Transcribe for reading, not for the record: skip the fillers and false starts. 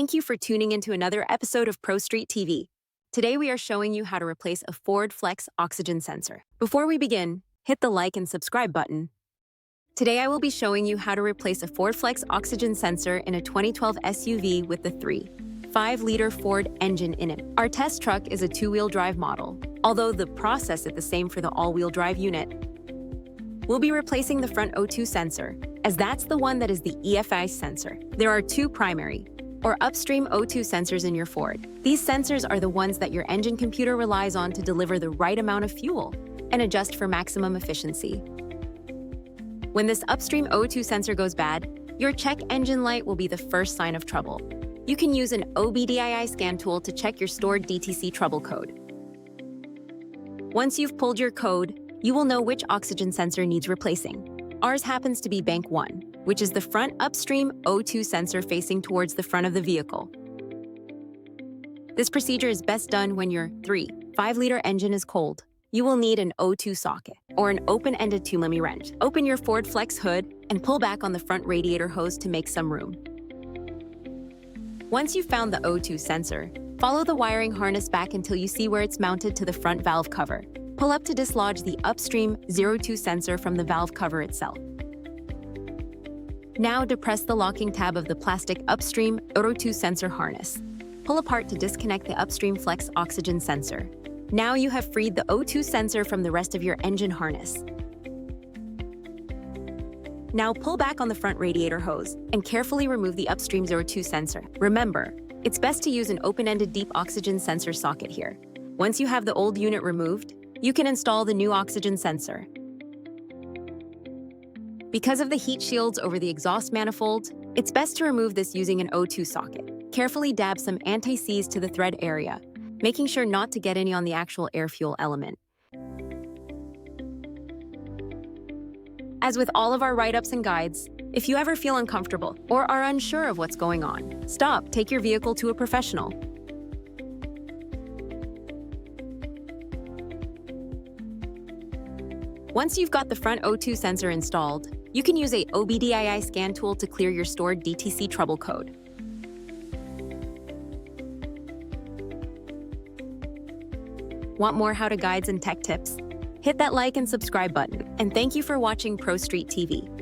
Thank you for tuning into another episode of Pro Street TV. Today we are showing you how to replace a Ford Flex oxygen sensor. Before we begin, hit the like and subscribe button. Today I will be showing you how to replace a Ford Flex oxygen sensor in a 2012 SUV with the 3.5-liter Ford engine in it. Our test truck is a two-wheel drive model, although the process is the same for the all-wheel drive unit. We'll be replacing the front O2 sensor, as that's the one that is the EFI sensor. There are two primary, or upstream O2 sensors in your Ford. These sensors are the ones that your engine computer relies on to deliver the right amount of fuel and adjust for maximum efficiency. When this upstream O2 sensor goes bad, your check engine light will be the first sign of trouble. You can use an OBDII scan tool to check your stored DTC trouble code. Once you've pulled your code, you will know which oxygen sensor needs replacing. Ours happens to be Bank 1, which is the front upstream O2 sensor facing towards the front of the vehicle. This procedure is best done when your 3.5-liter engine is cold. You will need an O2 socket or an open-ended 2mm wrench. Open your Ford Flex hood and pull back on the front radiator hose to make some room. Once you've found the O2 sensor, follow the wiring harness back until you see where it's mounted to the front valve cover. Pull up to dislodge the upstream O2 sensor from the valve cover itself. Now depress the locking tab of the plastic upstream O2 sensor harness. Pull apart to disconnect the upstream Flex oxygen sensor. Now you have freed the O2 sensor from the rest of your engine harness. Now pull back on the front radiator hose and carefully remove the upstream O2 sensor. Remember, it's best to use an open-ended deep oxygen sensor socket here. Once you have the old unit removed, you can install the new oxygen sensor. Because of the heat shields over the exhaust manifold, it's best to remove this using an O2 socket. Carefully dab some anti-seize to the thread area, making sure not to get any on the actual air-fuel element. As with all of our write-ups and guides, if you ever feel uncomfortable or are unsure of what's going on, stop, take your vehicle to a professional. Once you've got the front O2 sensor installed, you can use a OBDII scan tool to clear your stored DTC trouble code. Want more how-to guides and tech tips? Hit that like and subscribe button. And thank you for watching Pro Street TV.